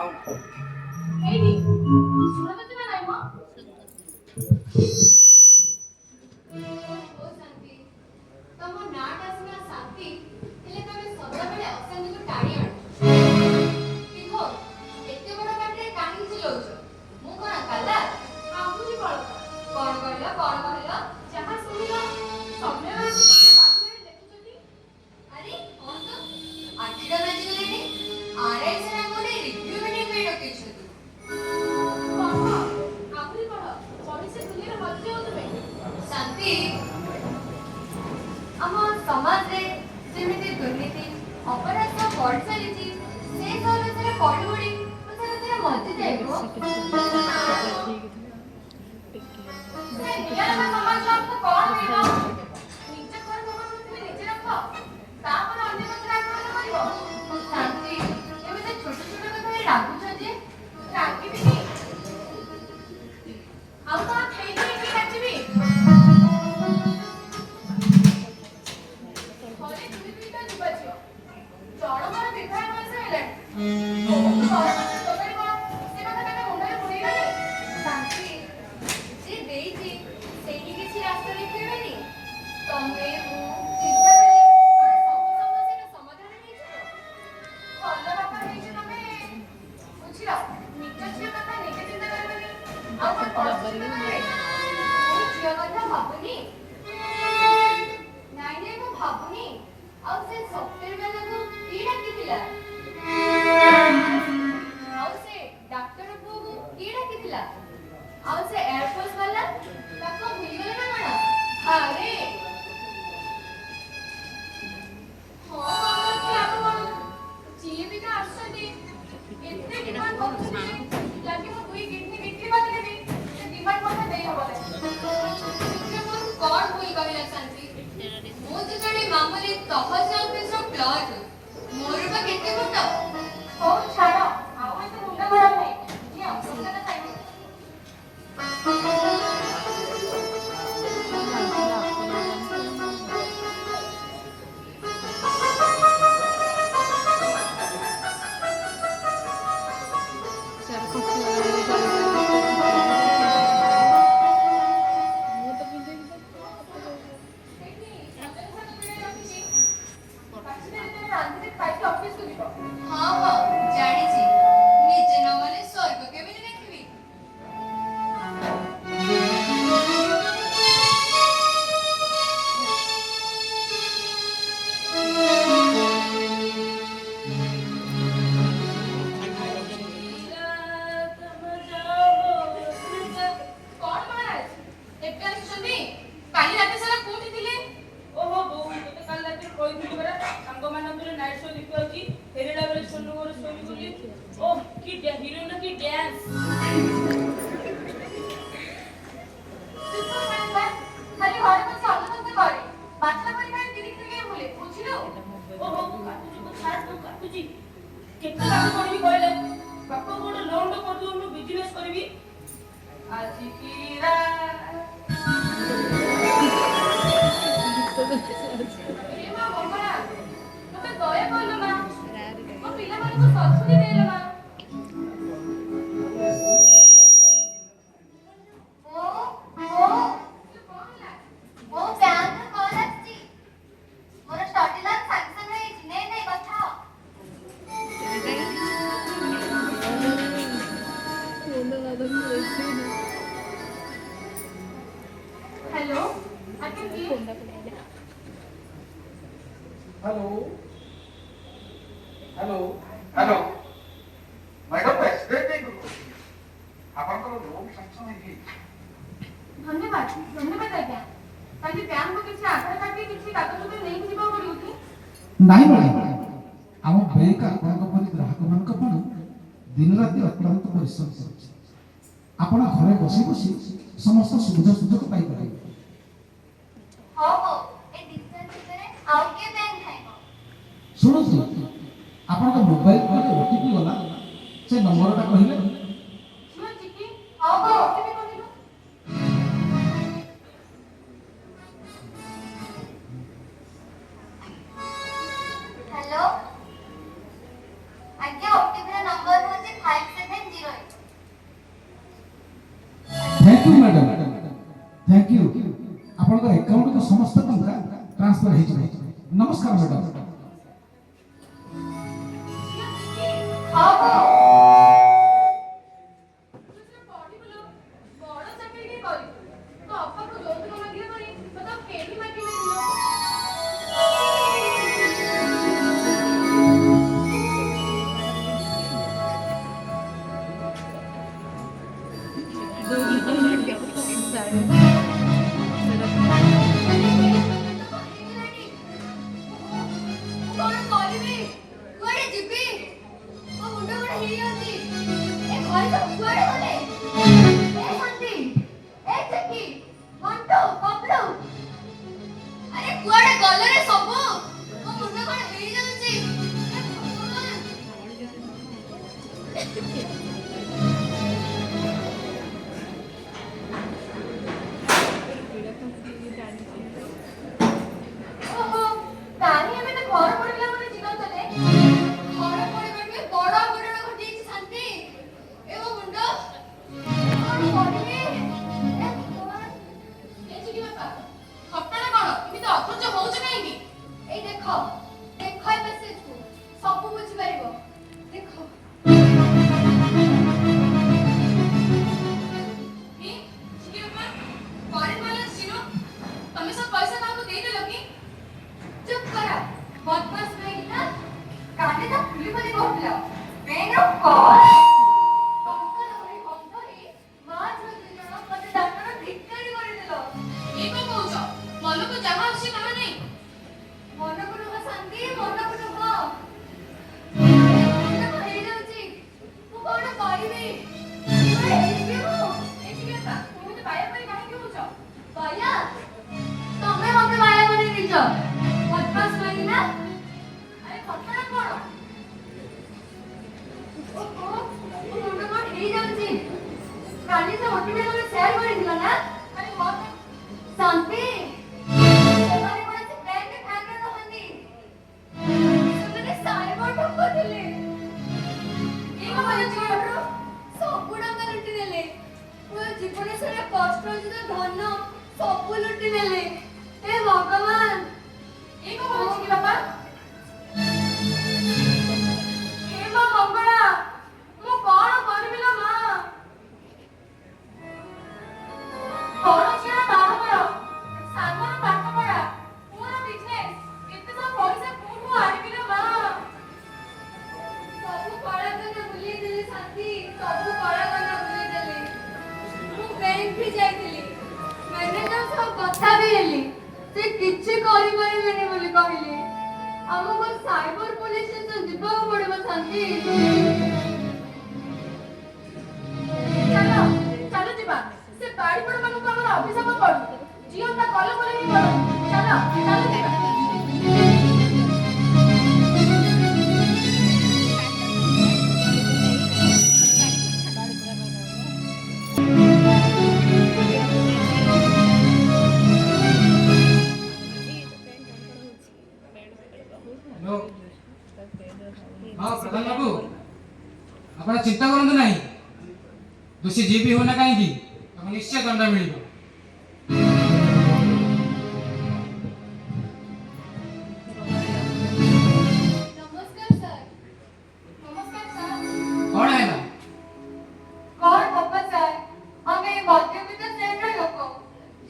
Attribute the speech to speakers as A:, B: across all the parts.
A: ଏଇଠି ଶୁଣାଯାଉଛି ନା ନାଇଁ ମ? ଓହୋ ଶାନ୍ତି, ତମ ନାଁଟା ସିନା ଶାନ୍ତି, ହେଲେ ତମେ ସଦାବେଳେ ଅଶାନ୍ତିକୁ ଟାଣି ଆଣୁଛ। କି ହୋ, ଏତେ ବଡ଼ ପାଟିରେ କାହିଁକି ଚିଲଉଛ? ମୁଁ କଣ କାଲା? ଆହୁରି ବଳକା। କଣ କହିଲ? ଯାହା ଶୁଣିଲ ସମୟ ଅଛି ଟିକେ ପାଖରେ ଦେଖୁଛନ୍ତି। ଆରେ ହଁ ତ, 8ଟା ବାଜିଗଲାଣି। ଆର୍ଆଇ ସାର୍ ଆମକୁ ଗୋଟେ ରିଭ୍ୟୁ ମିଟିଂ ପାଇଁ ଡକେଇଛନ୍ତି। ପଢ, ଆହୁରି ପଢ। ପଢି ସେ ଦୁନିଆରେ ହଜି ଯାଉଥିବେ। ଶାନ୍ତି, ଆମ ସମାଜରେ ଯେମିତି ଦୁର୍ନୀତି ଅପରାଧ ବଢ଼ି ଚାଲିଛି, ସେ ସବୁ ବିଷୟରେ ପଢି ପଢି ମୁଁ ସେ ଭିତରେ ମଜିଯାଏ ଗୋ। ସେ ନିଆରା ସମାଜର ଅର୍ଥ କଣ କହିଲ? ନିଜ ଘର ସଫା ତୁମେ ନିଜେ ରଖ, ତାପରେ ଅନ୍ୟ କଥାରେ ଆକ୍ରମଣ କରିବ। ଶାନ୍ତି, ଏମିତି ଛୋଟ ଛୋଟ କଥାରେ ରାଗୁଛ ଯେ? ରାଗିବିନି। ଆଉ କଣ ଖେଳିକି ଏଠି କାଚିବି? ଘରେ ଦୁଇଟା ଯୁବା ଝିଅ, ଜଣଙ୍କର ବିବାହ ବୟସ ହେଲାଣି। ଘର ପାଖରେ ତରକାରୀ କଣ ସେ କଥା ତାଙ୍କ ମୁଣ୍ଡରେ ପୁରେଇଲାଣି। ଶାନ୍ତି, ଯେ ଦେଇଛି ସେଇଠି କିଛି ରାସ୍ତା ଦେଖେଇବେନି। ତମେ ମୁଁ ଚିନ୍ତା କଲେ କଣ ସବୁ ସମସ୍ୟାର ସମାଧାନ ହେଇଯିବ? ଭଲ ବାପା ହେଇଛ ତମେ, ବୁଝିଲ? ନିଜ ଝିଅ କଥା ନିଜେ ଚିନ୍ତା କରିବନି, ଆଉ କଣ ପଡୋଶୀ ଚିନ୍ତା କରିବେ? ମୁଁ ଝିଅ କଥା ଭାବୁନି। ନାଇଁ ମୁଁ ଭାବୁନି। ଆଉ ସେ ସଫ୍ଟୱେର ବାଲାକୁ କିଏ ଡାକିଥିଲା? ଆଉ ସେ ଡାକ୍ତର ପୁଅକୁ କିଏ ଡାକିଥିଲା? ଆଉ ସେ ଏୟାରଫୋର୍ସ ବାଲା, ତାକୁ ଭୁଲିଗଲେ ନା କଣ? ଆରେ ହଁ, କି ଲାଭ କଣ? ଯିଏ ବି ତ ଆସୁଛନ୍ତି ଏତେ ଡିମାଣ୍ଡ କରୁଛନ୍ତି ଯେ ଲାଗି ମୁଁ 2 କିଡନୀ ବିକ୍ରି କରିଦେବି, ସେ ଡିମାଣ୍ଡ କଥା ଦେଇ ହବ ନାହିଁ। ମୁଁ କଣ ଭୁଲ କହିଲା ଶାନ୍ତି? ମୁଁ ତ ଜଣେ ମାମୁଲି ତହସିଲ ଅଫିସର କ୍ଲର୍କ। ମୋର ବା କେତେ ମୁଣ୍ଡ। ହଉ ଛାଡ଼, ଆଉ ଏତେ ମୁଣ୍ଡ ଖରାପ ନାହିଁ। ନିଅ ପ୍ରସାଦ ଖାଇବ। ସେଇଠି ସଜନ ସାଙ୍ଗ ପିଢ଼ି ରଖିଛି, ପାଚିଲା ଯେତେବେଳେ ରାନ୍ଧିଲେ ଖାଇକି ଅଫିସକୁ ଯିବ। ହଁ, ଜାଣିଛି। ନିଜେ ନ ମଲେ ସ୍ୱର୍ଗ କେମିତି ଦେଖିବି? କଣ ମହାରାଜ, ଏବେ ଆସୁଛନ୍ତି? କାଲି ରାତି ସାରା କୋଉଠି ଥିଲେ?
B: ଓହୋ ବୋଉ, ତତେ କାଲି ରାତିରେ କହିଥିଲି ପରା ସାଙ୍ଗମାନଙ୍କର ନାଇଟ୍ ଶୋ ଦେଖିବାକୁ ଫେରିଲା ବେଳେ ସୋନୁ ଘରେ ଶୋଇବି ବୋଲି। ଓଃ, କି ହିରୋଇନର କି ଡ୍ୟାନ୍ସ!
A: ଚୁପ ଶାନ୍ତ, ଖାଲି ଘରେ ବସି ଅଯଥା କରେ। ବାଚ୍ଚା ପରିବାର ତିନି ତିନି ବୁଲେ, ବୁଝିଲୁ?
B: ଓହୋ, ମୁଁ କାଟୁଛି ତ ଛାଡ଼, ମୁଁ କାଟୁଛି। କେତେ ପାଠ ପଢିବି କହିଲେ? ବାପା ଗୋଟେ ଲୋନ୍ କରିଦଉନୁ, ବିଜନେସ୍ କରିବି। ଆଜି କି
A: ଏ ମା ମଙ୍ଗଳା, ମତେ ଦୟା କଲୁ ମା, ମୋ ପିଲାମାନଙ୍କୁ ସଦ୍ବୁଦ୍ଧି ଦେଇଲ ମା। हेलो, आके किए?
C: Hello hello hello madam accident नहीं करो आपनकर लोन सैंक्शन है
A: धन्यवाद धन्यवाद आज्ञा। काली बैंक को किसी आधार कार्ड के किसी कागज नहीं जीवा पड़ियो कि?
C: नहीं मैडम आम बैंक आपनक परि ग्राहक मानक पड़ दिन राति अत्यंत परिश्रम करुछि। आपण घरे बसी बसी समस्त सुविधा सुजोग पाई पारे।
A: हो ए डिस्टेंस भितरे आउ के बैंक खाइबो?
C: शुणु आपनक मोबाइल पर ओटीपी गला से नंबरटा कहिले।
A: सुनो चिकी, हो ओटीपी कहिलो। हेलो आज्ञा ओटीपी रा नंबर होची
C: थैंक यू आपनकर अकाउंट को समस्त टंका ट्रांसफर हे छै नमस्कार मैडम
A: हाँ अरे कुआडे गले रे सब मो मुंड कोन हेई जाउची ओहो तानी हमें तो घर पड़िला माने जीवन चले घर पड़िबे में बड़ा बड़ा घटी शांति एवो मुंड कोन पड़िबे ए चिकी बापा हप्ताना कोन इमी तो अखर्च होउछ काहेकी ए देखो देखो ए मेसेज को सब बुझि परिबो देखो ई चिकी बापा फॉरेन बैलेंस जीरो तमे सब पैसा काको दे देलो की चुप करा बदमाश नहीं ना काने तो खुली बनी कहला बैंक ऑफ कॉल टंका धरी अंतरी मां जो दिजण मते डाक्टर भिकारी କରି देलो ए को कहउछ मन को जहां अछि कहा नहीं मन को नुह शांति मन को नुह मन हेई जाउची मु कोन करिबी अरे हेबी मु एठी केता तू तो बाया पई काहे कि होछ बाया तमे मते बाया बनी दिछ बदमाश नहीं ना अरे खतरा कोन ओहो ओ मुंड कोन हेई जाउची काली से ओटीपी तमे शेयर करि दिला ना अरे मत शांति ସେମାନେ କଣ ସେ ବ୍ୟାଙ୍କ ଖାଙ୍ଗରେ ରହନ୍ତି ସେମାନେ ସାଇବର ଠକ ଥିଲେ ଏ କଣ ଜୀବନରୁ ସବୁ ଟଙ୍କା ଲୁଟି ନେଲେ ମୋ ଜୀବନ ସାରା କଷ୍ଟ ଅର୍ଜିତ ଧନ ସବୁ ଲୁଟି ନେଲେ ଏ ଭଗବାନ ଏ କଣ ହଉଛି କି ବାପା ଏ ମା ମଙ୍ଗଳା ମୁଁ କଣ କରିବି ଲୋ ମା କଣ ଝିଅ ବାହାଘର ସାଙ୍ଗର ପାଠ ପଢା ମୋର ବିଜନେସ ଏତେ ସବୁ ପଇସା କୋଉଠୁ ଆଣିବି ଲୋ ମା ସବୁ କଳାକନା ଭୁଲି ଦେଲି ଶାନ୍ତି ସବୁ କଳାକନା ଭୁଲି ଦେଲି ମୁଁ ବ୍ୟାଙ୍କ ବି ଯାଇଥିଲି ମ୍ୟାନେଜର ସହ କଥା ବି ହେଲି ସେ କିଛି କରିପାରିବେନି ବୋଲି କହିଲେ ଆମକୁ ସାଇବର ପୋଲିସ ଷ୍ଟେସନ ଯିବାକୁ ପଡିବ ଶାନ୍ତି ଚାଲ ଚାଲ ଯିବା ସେ ବାଡି ପଡ ମାନଙ୍କୁ ଆମର ଅଭିଶାପ ପଡୁ जियो का कॉल बोले नहीं बोलो चलो चलो देखा
D: हेलो हाँ प्रधान बाबू अपना चिंता करंतु नहीं दोषी जी भी होना कहीं निश्चय दंड मिल
A: नमस्कार सर
D: कौन है ना
A: कौन पापा सर हमें मध्यवित्त श्रेणीर लोक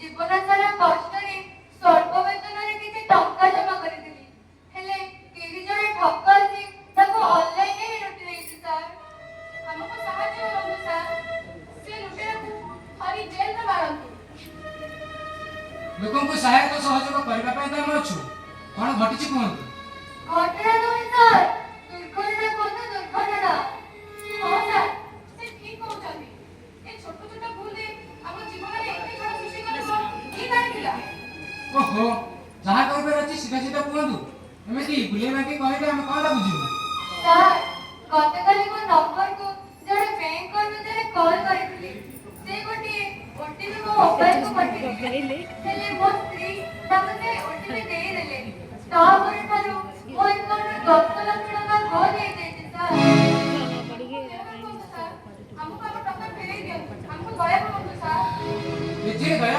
A: जीवन सारा कष्टरे स्वल्प वेतନରେ କିଛି ଟଙ୍କା ଜମା କରିଥିଲି ହେଲେ କେହି ଜଣେ ଠକାସି ତାକୁ ଅନଲାଇନରେ ହିଁ ଲୁଟି ଦେଇଛି ସାର୍ ଆମକୁ ସାହାଯ୍ୟ କରନ୍ତୁ ସାର୍ ସେ ଲୁଟେରାକୁ ହରି ଜେଲରେ ମାରନ୍ତୁ
D: ଲୋକଙ୍କୁ ସହାୟତା ସହଯୋଗ କରିବା ପାଇଁ ତ ଆମେ ଅଛୁ କଣ ଘଟିଛି କୁହନ୍ତୁ
A: ଘଟଣା ନୁହେଁ ସାର୍ ଦୁର୍ଘଟଣା କୁହନ୍ତୁ ଦୁର୍ଘଟଣା ହଁ ସାର୍ ସେ ଠିକ କହୁଛନ୍ତି ଏ ଛୋଟ ଛୋଟ ଭୁଲରେ ଆମ ଜୀବନରେ ଏତେ ଝଡ଼ ସୃଷ୍ଟି କରିବ କିଏ ଜାଣିଥିଲା
D: ଓହୋ ଯାହା କହିବାର ଅଛି ସିଧା ସିଧା କୁହନ୍ତୁ ଏମିତି ବୁଲେଇ ବାଙ୍କି କହିଲେ ଆମେ କଣ ବୁଝିବୁ
A: ସାର୍ ଗତକାଲି ମୋ ନମ୍ବରକୁ ଜଣେ ବ୍ୟାଙ୍କ କର୍ମଚାରୀ କଲ୍ କରିଥିଲେ ସେ ଗୋଟିଏ ଓଟିପି ମୋ ମୋବାଇଲକୁ ପଠେଇଲେ ହେଲେ ମୋ ସ୍ତ୍ରୀ ତାଙ୍କୁ ସେ ଓଟିପି ଦେଇଦେଲେ ତାପରେ ଠାରୁ ମୋ ଆକାଉଣ୍ଟରେ 10 ଲକ୍ଷ ଟଙ୍କା ଖୋଲ ହେଇଯାଇଛି ସାର୍ ଆମକୁ ଆମ ଟଙ୍କା ଫେରେଇ ଦିଅନ୍ତୁ ଆମକୁ ଦୟା କରନ୍ତୁ ସାର୍
D: ଏଥିରେ ଦୟା